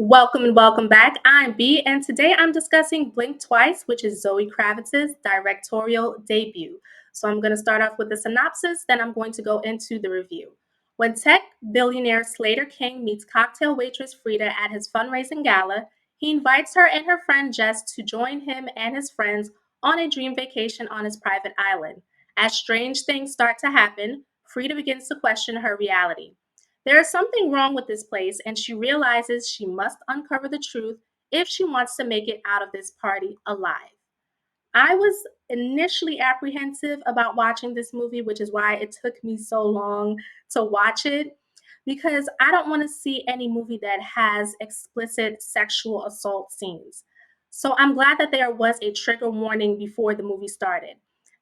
Welcome and welcome back. I'm B, and today I'm discussing Blink Twice, which is Zoe Kravitz's directorial debut. So I'm going to start off with the synopsis, then I'm going to go into the review. When tech billionaire Slater King meets cocktail waitress Frida at his fundraising gala, he invites her and her friend Jess to join him and his friends on a dream vacation on his private island. As strange things start to happen, Frida begins to question her reality. There is something wrong with this place, and she realizes she must uncover the truth if she wants to make it out of this party alive. I was initially apprehensive about watching this movie, which is why it took me so long to watch it, because I don't want to see any movie that has explicit sexual assault scenes. So I'm glad that there was a trigger warning before the movie started.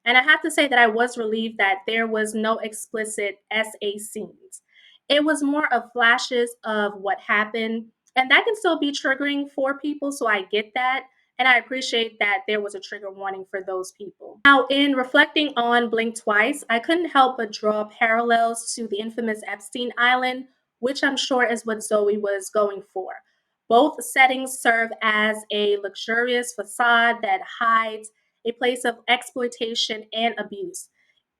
And I have to say that I was relieved that there was no explicit SA scenes. It was more of flashes of what happened, and that can still be triggering for people, so I get that and I appreciate that there was a trigger warning for those people. Now, in reflecting on Blink Twice, I couldn't help but draw parallels to the infamous Epstein Island, which I'm sure is what Zoe was going for. Both settings serve as a luxurious facade that hides a place of exploitation and abuse.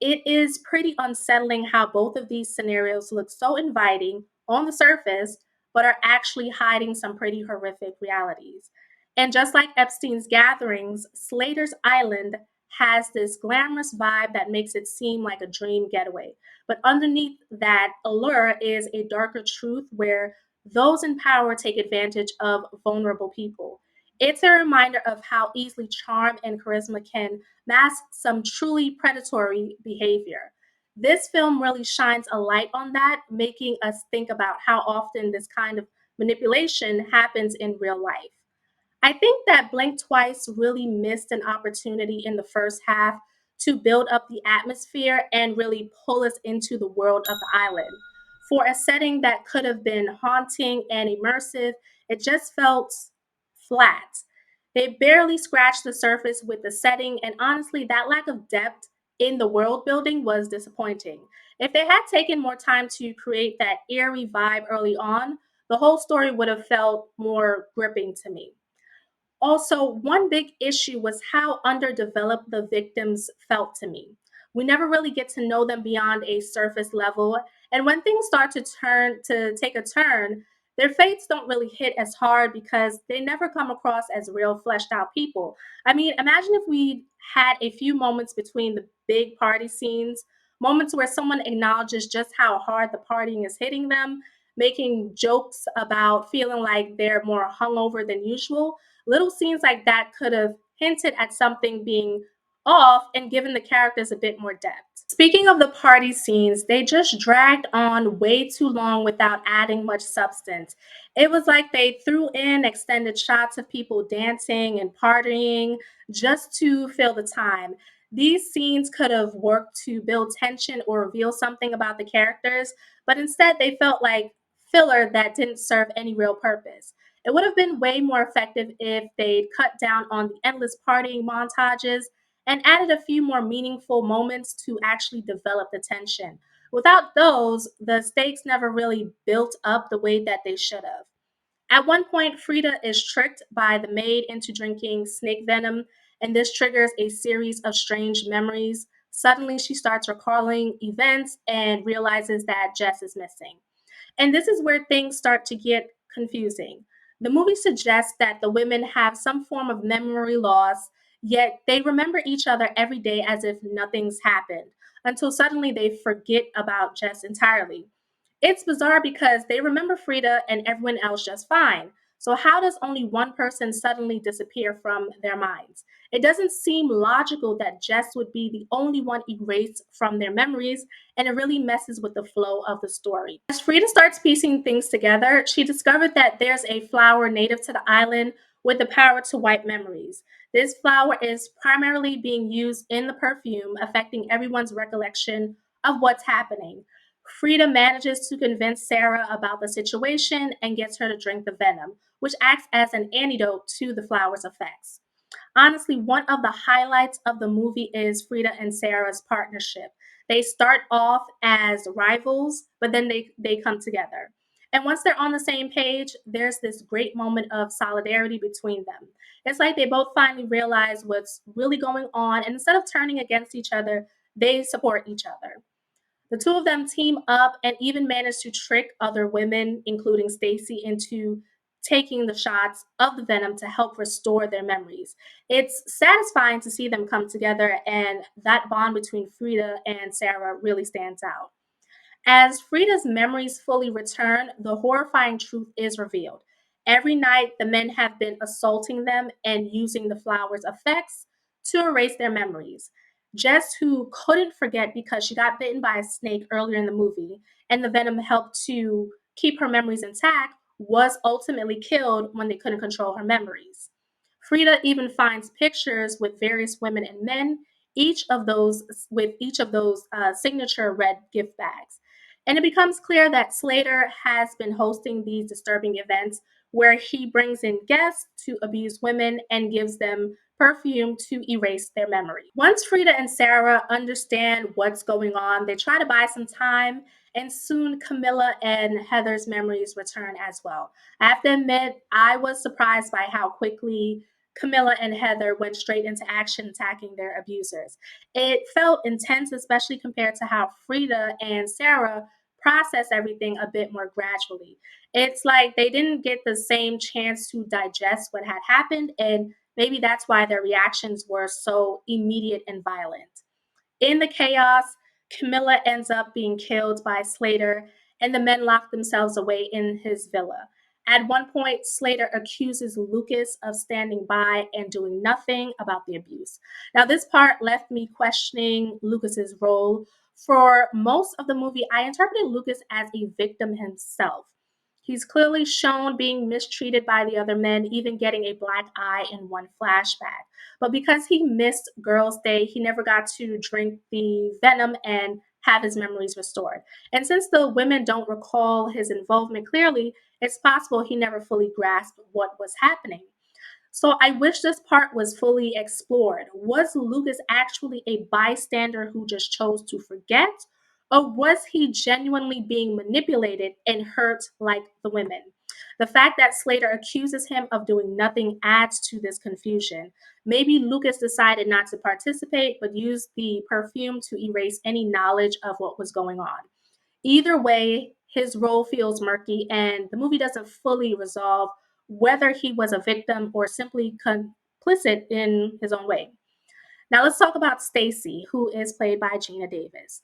It is pretty unsettling how both of these scenarios look so inviting on the surface, but are actually hiding some pretty horrific realities. And just like Epstein's gatherings, Slater's Island has this glamorous vibe that makes it seem like a dream getaway. But underneath that allure is a darker truth where those in power take advantage of vulnerable people. It's a reminder of how easily charm and charisma can mask some truly predatory behavior. This film really shines a light on that, making us think about how often this kind of manipulation happens in real life. I think that Blink Twice really missed an opportunity in the first half to build up the atmosphere and really pull us into the world of the island. For a setting that could have been haunting and immersive, it just felt flat. They barely scratched the surface with the setting, and honestly, that lack of depth in the world building was disappointing. If they had taken more time to create that eerie vibe early on, the whole story would have felt more gripping to me. Also, one big issue was how underdeveloped the victims felt to me. We never really get to know them beyond a surface level, and when things start to take a turn, their fates don't really hit as hard because they never come across as real fleshed out people. I mean, imagine if we had a few moments between the big party scenes, moments where someone acknowledges just how hard the partying is hitting them, making jokes about feeling like they're more hungover than usual. Little scenes like that could have hinted at something being off and given the characters a bit more depth. Speaking of the party scenes, they just dragged on way too long without adding much substance. It was like they threw in extended shots of people dancing and partying just to fill the time. These scenes could have worked to build tension or reveal something about the characters, but instead they felt like filler that didn't serve any real purpose. It would have been way more effective if they'd cut down on the endless partying montages and added a few more meaningful moments to actually develop the tension. Without those, the stakes never really built up the way that they should have. At one point, Frida is tricked by the maid into drinking snake venom, and this triggers a series of strange memories. Suddenly, she starts recalling events and realizes that Jess is missing. And this is where things start to get confusing. The movie suggests that the women have some form of memory loss, yet they remember each other every day as if nothing's happened, until suddenly they forget about Jess entirely. It's bizarre because they remember Frida and everyone else just fine. So, how does only one person suddenly disappear from their minds? It doesn't seem logical that Jess would be the only one erased from their memories, and it really messes with the flow of the story. As Frida starts piecing things together, she discovered that there's a flower native to the island with the power to wipe memories. This flower is primarily being used in the perfume, affecting everyone's recollection of what's happening. Frida manages to convince Sarah about the situation and gets her to drink the venom, which acts as an antidote to the flower's effects. Honestly, one of the highlights of the movie is Frida and Sarah's partnership. They start off as rivals, but then they come together. And once they're on the same page, there's this great moment of solidarity between them. It's like they both finally realize what's really going on, and instead of turning against each other, they support each other. The two of them team up and even manage to trick other women, including Stacy, into taking the shots of the venom to help restore their memories. It's satisfying to see them come together, and that bond between Frida and Sarah really stands out. As Frida's memories fully return, the horrifying truth is revealed. Every night, the men have been assaulting them and using the flower's effects to erase their memories. Jess, who couldn't forget because she got bitten by a snake earlier in the movie, and the venom helped to keep her memories intact, was ultimately killed when they couldn't control her memories. Frida even finds pictures with various women and men, each of those signature red gift bags. And it becomes clear that Slater has been hosting these disturbing events where he brings in guests to abuse women and gives them perfume to erase their memory. Once Frida and Sarah understand what's going on, they try to buy some time, and soon Camilla and Heather's memories return as well. I have to admit, I was surprised by how quickly Camilla and Heather went straight into action attacking their abusers. It felt intense, especially compared to how Frida and Sarah process everything a bit more gradually. It's like they didn't get the same chance to digest what had happened, and maybe that's why their reactions were so immediate and violent. In the chaos, Camilla ends up being killed by Slater, and the men lock themselves away in his villa. At one point, Slater accuses Lucas of standing by and doing nothing about the abuse. Now, this part left me questioning Lucas's role. For most of the movie, I interpreted Lucas as a victim himself. He's clearly shown being mistreated by the other men, even getting a black eye in one flashback. But because he missed Girls' Day, he never got to drink the venom and have his memories restored. And since the women don't recall his involvement clearly, it's possible he never fully grasped what was happening. So I wish this part was fully explored. Was Lucas actually a bystander who just chose to forget? Or was he genuinely being manipulated and hurt like the women? The fact that Slater accuses him of doing nothing adds to this confusion. Maybe Lucas decided not to participate, but used the perfume to erase any knowledge of what was going on. Either way, his role feels murky, and the movie doesn't fully resolve whether he was a victim or simply complicit in his own way. Now let's talk about Stacy, who is played by Gina Davis.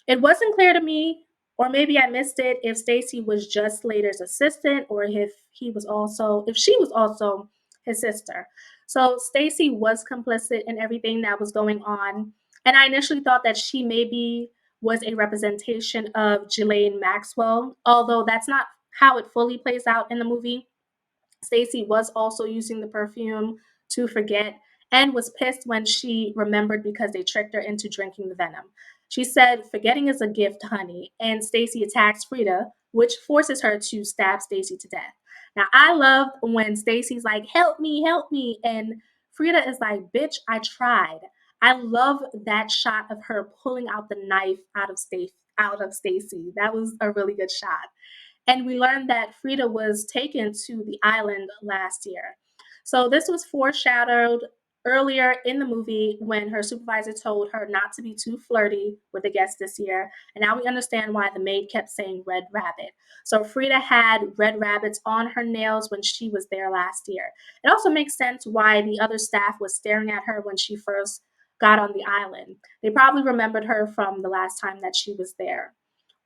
It wasn't clear to me, or maybe I missed it, if Stacy was just Slater's assistant or if she was also his sister. So Stacy was complicit in everything that was going on, and I initially thought that she maybe was a representation of Ghislaine Maxwell, although that's not how it fully plays out in the movie. Stacy was also using the perfume to forget and was pissed when she remembered because they tricked her into drinking the venom. She said, "Forgetting is a gift, honey," and Stacy attacks Frida, which forces her to stab Stacy to death. Now, I love when Stacy's like, help me," and Frida is like, "Bitch, I tried." I love that shot of her pulling out the knife out of Stacy. That was a really good shot. And we learned that Frida was taken to the island last year. So this was foreshadowed earlier in the movie when her supervisor told her not to be too flirty with the guests this year. And now we understand why the maid kept saying red rabbit. So Frida had red rabbits on her nails when she was there last year. It also makes sense why the other staff was staring at her when she first got on the island. They probably remembered her from the last time that she was there.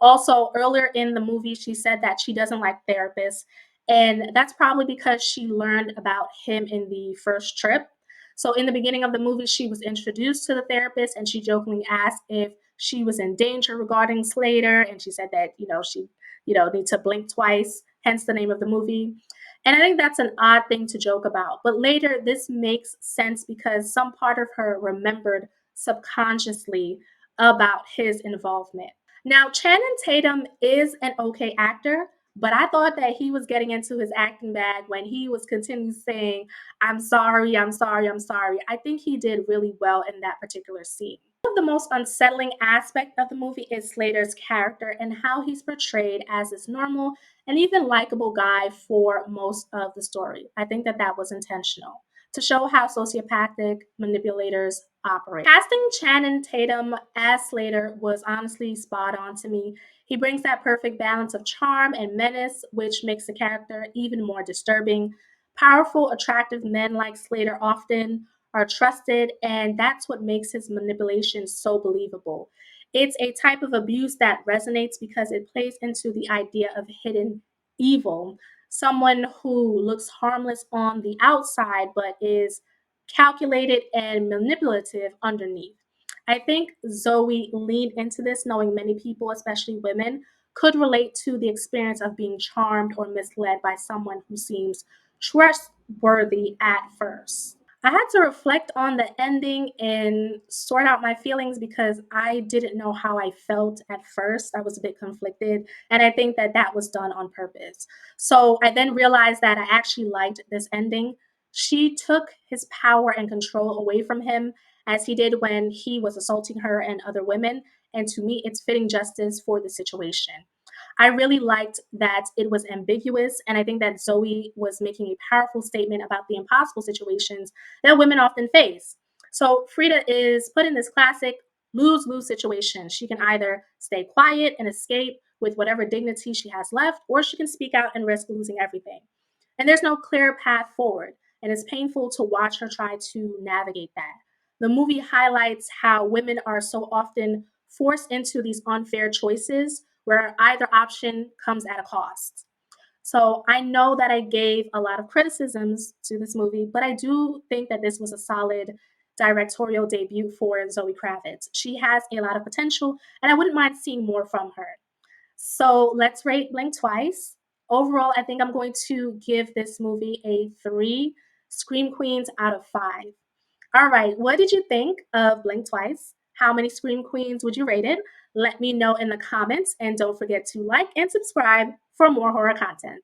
Also, earlier in the movie, she said that she doesn't like therapists, and that's probably because she learned about him in the first trip. So, in the beginning of the movie, she was introduced to the therapist, and she jokingly asked if she was in danger regarding Slater, and she said that she needs to blink twice, hence the name of the movie. And I think that's an odd thing to joke about. But later, this makes sense because some part of her remembered subconsciously about his involvement. Now, Channing Tatum is an okay actor, but I thought that he was getting into his acting bag when he was continually saying, "I'm sorry, I'm sorry, I'm sorry." I think he did really well in that particular scene. Of the most unsettling aspect of the movie is Slater's character and how he's portrayed as this normal and even likable guy for most of the story. I think that that was intentional to show how sociopathic manipulators operate. Casting Channing Tatum as Slater was honestly spot on to me. He brings that perfect balance of charm and menace, which makes the character even more disturbing. Powerful, attractive men like Slater often are trusted, and that's what makes his manipulation so believable. It's a type of abuse that resonates because it plays into the idea of hidden evil, someone who looks harmless on the outside but is calculated and manipulative underneath. I think Zoe leaned into this knowing many people, especially women, could relate to the experience of being charmed or misled by someone who seems trustworthy at first. I had to reflect on the ending and sort out my feelings because I didn't know how I felt at first. I was a bit conflicted, and I think that that was done on purpose. So I then realized that I actually liked this ending. She took his power and control away from him as he did when he was assaulting her and other women. And to me, it's fitting justice for the situation. I really liked that it was ambiguous, and I think that Zoe was making a powerful statement about the impossible situations that women often face. So Frida is put in this classic lose lose situation. She can either stay quiet and escape with whatever dignity she has left, or she can speak out and risk losing everything. And there's no clear path forward, and it's painful to watch her try to navigate that. The movie highlights how women are so often forced into these unfair choices where either option comes at a cost. So I know that I gave a lot of criticisms to this movie, but I do think that this was a solid directorial debut for Zoe Kravitz. She has a lot of potential, and I wouldn't mind seeing more from her. So let's rate Blink Twice. Overall, I think I'm going to give this movie a 3 Scream Queens out of 5. All right, what did you think of Blink Twice? How many Scream Queens would you rate it? Let me know in the comments, and don't forget to like and subscribe for more horror content.